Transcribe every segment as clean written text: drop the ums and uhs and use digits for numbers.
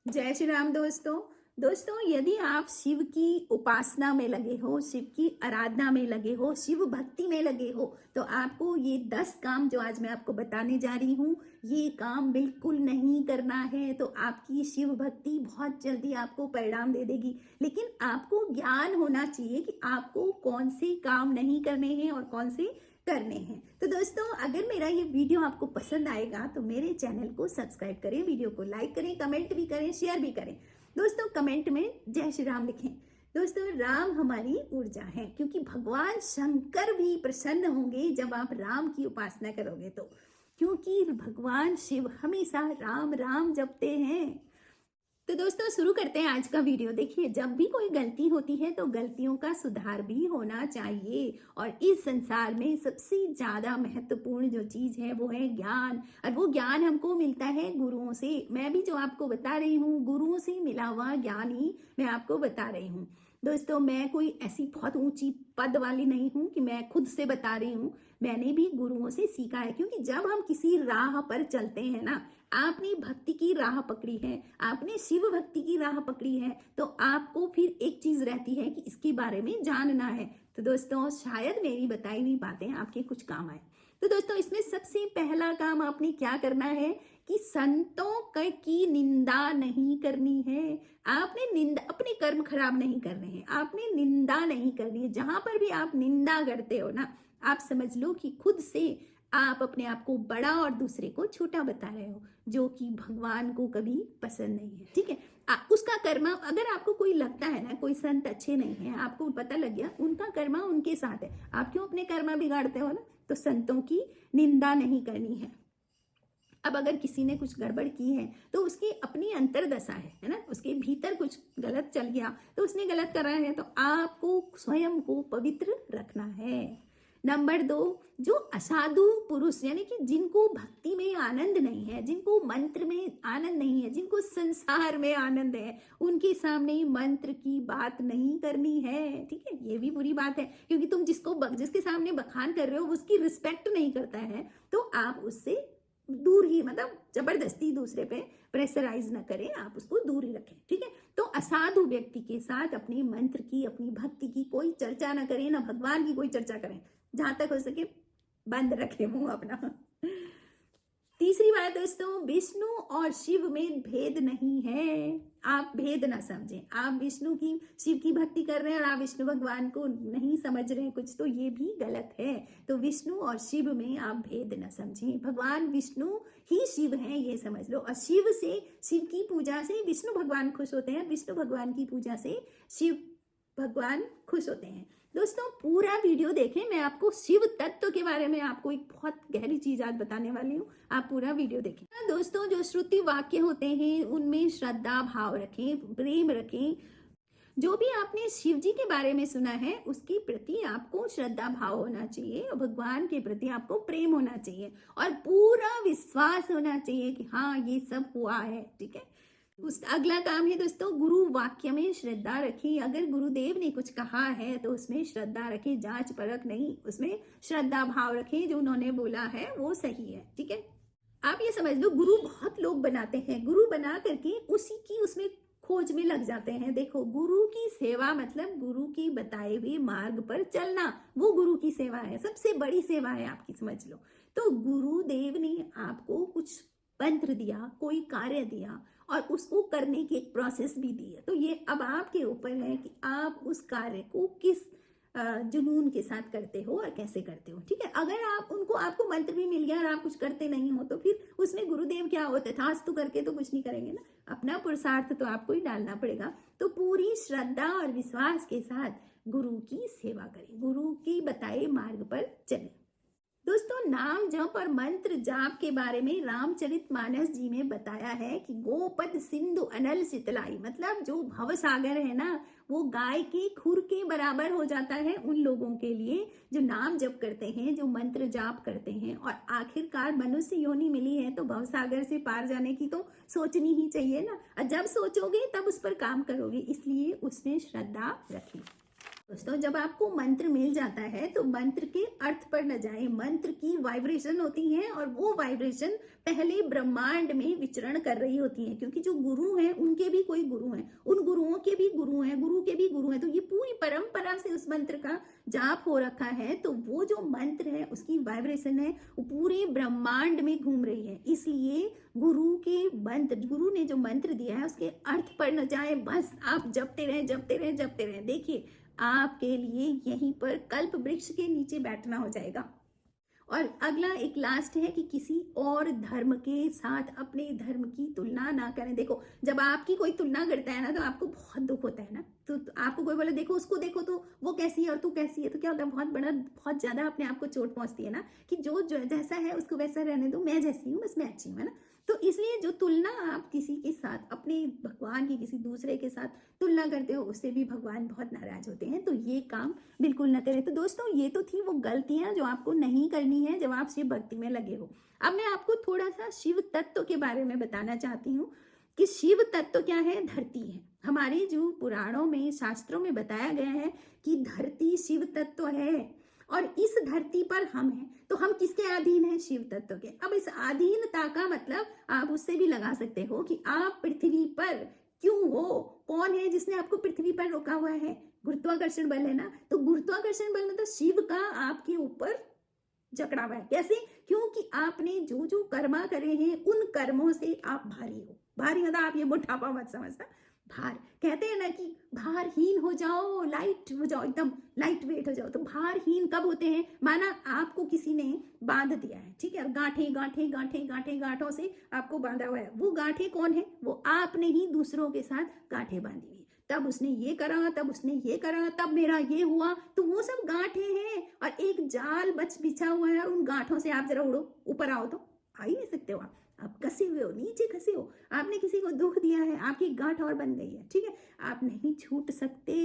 जय श्री राम दोस्तों यदि आप शिव की उपासना में लगे हो, शिव की आराधना में लगे हो, शिव भक्ति में लगे हो, तो आपको ये 10 काम जो आज मैं आपको बताने जा रही हूँ, ये काम बिल्कुल नहीं करना है। तो आपकी शिव भक्ति बहुत जल्दी आपको परिणाम दे देगी। लेकिन आपको ज्ञान होना चाहिए कि आपको कौन से काम नहीं करने हैं और कौन से करने हैं। तो दोस्तों, अगर मेरा ये वीडियो आपको पसंद आएगा तो मेरे चैनल को सब्सक्राइब करें, वीडियो को लाइक करें, कमेंट भी करें, शेयर भी करें। दोस्तों, कमेंट में जय श्री राम लिखें। दोस्तों, राम हमारी ऊर्जा है, क्योंकि भगवान शंकर भी प्रसन्न होंगे जब आप राम की उपासना करोगे तो, क्योंकि भगवान शिव हमेशा राम राम जपते हैं। तो दोस्तों, शुरू करते हैं आज का वीडियो। देखिए, जब भी कोई गलती होती है तो गलतियों का सुधार भी होना चाहिए। और इस संसार में सबसे ज्यादा महत्वपूर्ण जो चीज है वो है ज्ञान। और वो ज्ञान हमको मिलता है गुरुओं से। मैं भी जो आपको बता रही हूँ, गुरुओं से मिला हुआ ज्ञान ही मैं आपको बता रही हूँ। दोस्तों, मैं कोई ऐसी बहुत ऊंची पद वाली नहीं हूँ कि मैं खुद से बता रही हूँ। मैंने भी गुरुओं से सीखा है, क्योंकि जब हम किसी राह पर चलते हैं ना, आपने भक्ति की राह पकड़ी है, आपने शिव भक्ति की राह पकड़ी है, तो आपको फिर एक चीज रहती है कि इसके बारे में जानना है। तो दोस्तों, शायद मेरी बताई हुई बातें आपके कुछ काम आए। तो दोस्तों, इसमें सबसे पहला काम आपने क्या करना है कि संतों की निंदा नहीं करनी है। आपने निंदा, अपने कर्म खराब नहीं करने हैं, आपने निंदा नहीं करनी है। जहां पर भी आप निंदा करते हो ना, आप समझ लो कि खुद से आप अपने आप को बड़ा और दूसरे को छोटा बता रहे हो, जो कि भगवान को कभी पसंद नहीं है। ठीक है, उसका कर्मा, अगर आपको कोई लगता है ना कोई संत अच्छे नहीं है, आपको पता लग गया उनका कर्मा उनके साथ है, आप क्यों अपने कर्मा बिगाड़ते हो ना। तो संतों की निंदा नहीं करनी है। अब अगर किसी ने कुछ गड़बड़ की है तो उसकी अपनी अंतरदशा है ना, उसके भीतर कुछ गलत चल गया तो उसने गलत करा है, तो आपको स्वयं को पवित्र रखना है। नंबर 2, जो असाधु पुरुष, यानी कि जिनको भक्ति में आनंद नहीं है, जिनको मंत्र में आनंद नहीं है, जिनको संसार में आनंद है, उनके सामने मंत्र की बात नहीं करनी है। ठीक है, ये भी बुरी बात है, क्योंकि तुम जिसके सामने बखान कर रहे हो उसकी रिस्पेक्ट नहीं करता है, तो आप उससे दूर ही, मतलब जबरदस्ती दूसरे पे प्रेशराइज ना करें, आप उसको दूर ही रखें। ठीक है, तो असाधु व्यक्ति के साथ अपने मंत्र की, अपनी भक्ति की कोई चर्चा ना करें, ना भगवान की कोई चर्चा करें। जहां तक हो सके बंद रखें मुंह अपना। तीसरी बात दोस्तों, विष्णु और शिव में भेद नहीं है। आप भेद ना समझें। आप शिव की भक्ति कर रहे हैं और आप विष्णु भगवान को नहीं समझ रहे हैं कुछ, तो ये भी गलत है। तो विष्णु और शिव में आप भेद ना समझें। भगवान विष्णु ही शिव हैं, ये समझ लो। और शिव की पूजा से विष्णु भगवान खुश होते हैं, विष्णु भगवान की पूजा से शिव भगवान खुश होते हैं। दोस्तों, पूरा वीडियो देखें, मैं आपको शिव तत्व के बारे में आपको एक बहुत गहरी चीज आज बताने वाली हूँ। आप पूरा वीडियो देखें। दोस्तों, जो श्रुति वाक्य होते हैं उनमें श्रद्धा भाव रखें, प्रेम रखें। जो भी आपने शिव जी के बारे में सुना है उसके प्रति आपको श्रद्धा भाव होना चाहिए, और भगवान के प्रति आपको प्रेम होना चाहिए, और पूरा विश्वास होना चाहिए कि हाँ, ये सब हुआ है। ठीक है, अगला काम है दोस्तों, गुरु वाक्य में श्रद्धा रखें। अगर गुरुदेव ने कुछ कहा है तो उसमें श्रद्धा रखें, जांच परख नहीं, उसमें श्रद्धा भाव रखें। जो उन्होंने बोला है वो सही है। ठीक है, आप ये समझ लो, गुरु बहुत लोग बनाते हैं, गुरु बना करके उसी की उसमें खोज में लग जाते हैं। देखो, गुरु की सेवा मतलब गुरु की बताए हुए मार्ग पर चलना, वो गुरु की सेवा है, सबसे बड़ी सेवा है आपकी, समझ लो। तो गुरुदेव ने आपको कुछ मंत्र दिया, कोई कार्य दिया, और उसको करने की एक प्रोसेस भी दी है। तो ये अब आपके ऊपर है कि आप उस कार्य को किस जुनून के साथ करते हो और कैसे करते हो। ठीक है, अगर आपको मंत्र भी मिल गया और आप कुछ करते नहीं हो, तो फिर उसमें गुरुदेव क्या हो, तथास्तु करके तो कुछ नहीं करेंगे ना। अपना पुरुषार्थ तो आपको ही डालना पड़ेगा। तो पूरी श्रद्धा और विश्वास के साथ गुरु की सेवा करें, गुरु की बताए मार्ग पर चलें। दोस्तों, नाम जप और मंत्र जाप के बारे में रामचरितमानस जी में बताया है कि गोपद सिंधु अनल सितलाई, मतलब जो भव सागर है ना, वो गाय के खुर के बराबर हो जाता है उन लोगों के लिए जो नाम जप करते हैं, जो मंत्र जाप करते हैं। और आखिरकार मनुष्य योनि मिली है तो भव सागर से पार जाने की तो सोचनी ही चाहिए ना। और जब सोचोगे तब उस पर काम करोगे, इसलिए उसमें श्रद्धा रखें। दोस्तों जब आपको मंत्र मिल जाता है तो मंत्र के अर्थ पर न जाए, मंत्र की वाइब्रेशन होती है और वो वाइब्रेशन पहले ब्रह्मांड में विचरण कर रही होती है, क्योंकि जो गुरु हैं उनके भी कोई गुरु हैं, उन गुरुओं के भी गुरु हैं, गुरु के भी गुरु हैं, तो ये पूरी परंपरा से उस मंत्र का जाप हो रखा है। तो वो जो मंत्र है उसकी वाइब्रेशन है वो पूरे ब्रह्मांड में घूम रही है। इसलिए गुरु के मंत्र, गुरु ने जो मंत्र दिया है उसके अर्थ पर न जाए, बस आप जपते रहें जपते रहें जपते रहें। देखिए आपके लिए यहीं पर कल्प वृक्ष के नीचे बैठना हो जाएगा। और अगला एक लास्ट है कि किसी और धर्म के साथ अपने धर्म की तुलना ना करें। देखो जब आपकी कोई तुलना करता है ना तो आपको बहुत दुख होता है ना, तो आपको कोई बोले देखो उसको देखो तो वो कैसी है और तू कैसी है, तो क्या होता है बहुत ज्यादा अपने आप को चोट पहुंचती है ना, कि जो जैसा है उसको वैसा रहने दो, मैं जैसी हूँ बस मैं अच्छी हूँ, है ना। तो इसलिए जो तुलना आप किसी के साथ, अपने भगवान की किसी दूसरे के साथ तुलना करते हो, उससे भी भगवान बहुत नाराज होते हैं। तो ये काम बिल्कुल ना करें। तो दोस्तों ये तो थी वो गलतियां जो आपको नहीं करनी है जब आप शिव भक्ति में लगे हो। अब मैं आपको थोड़ा सा शिव तत्व के बारे में बताना चाहती हूँ कि शिव तत्व क्या है। धरती है, हमारे जो पुराणों में शास्त्रों में बताया गया है कि धरती शिव तत्व है और इस धरती पर हम हैं। तो हम किसके अधीन हैं? शिव तत्व के। अब इस अधीनता का मतलब आप उससे भी लगा सकते हो कि आप पृथ्वी पर क्यों हो, कौन है जिसने आपको पृथ्वी पर रोका हुआ है? गुरुत्वाकर्षण बल है ना। तो गुरुत्वाकर्षण बल मतलब शिव का आपके ऊपर जकड़ा हुआ है। कैसे? क्योंकि आपने जो जो कर्मा करे हैं उन कर्मों से आप भारी हो। भारी मतलब आप ये मोटापा मत समझना, भार कहते हैं ना कि भारहीन हो जाओ, लाइट हो जाओ, एकदम लाइट वेट हो जाओ। तो भारहीन कब होते हैं? माना आपको किसी ने बांध दिया है, ठीक है, और गांठों से आपको बांधा हुआ है। वो गांठें कौन है? वो आपने ही दूसरों के साथ गांठें बांधी हुई। तब उसने ये करा, तब उसने ये करा, तब मेरा ये हुआ। तो वो सब गांठें हैं और एक जाल बिछा हुआ है और उन गांठों से आप जरा उड़ो, ऊपर आओ तो आ ही नहीं सकते हो आप कसे हुए हो, नीचे खसे हो। आपने किसी को दुख दिया है, आपकी गांठ और बन गई है, ठीक है, आप नहीं छूट सकते।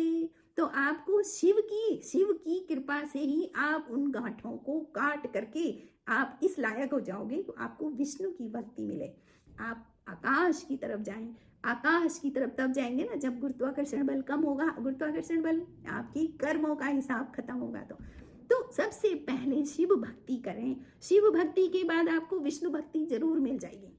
तो आपको शिव की कृपा से ही आप उन गांठों को काट करके आप इस लायक हो जाओगे तो आपको विष्णु की भक्ति मिले। आप आकाश की तरफ जाएं। आकाश की तरफ तब जाएंगे ना जब गुरुत्वाकर्षण बल कम होगा। गुरुत्वाकर्षण बल आपकी कर्मों का हिसाब खत्म होगा। तो सबसे पहले शिव भक्ति करें। शिव भक्ति के बाद आपको विष्णु भक्ति जरूर मिल जाएगी।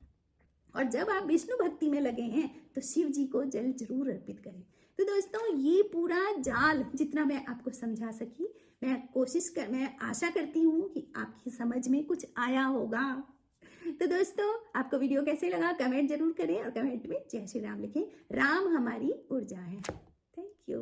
और जब आप विष्णु भक्ति में लगे हैं तो शिव जी को जल जरूर अर्पित करें। तो दोस्तों ये पूरा जाल जितना मैं आपको समझा सकी, मैं आशा करती हूँ कि आपकी समझ में कुछ आया होगा। तो दोस्तों आपको वीडियो कैसे लगा कमेंट जरूर करें और कमेंट में जय श्री राम लिखें। राम हमारी ऊर्जा है। Thank you.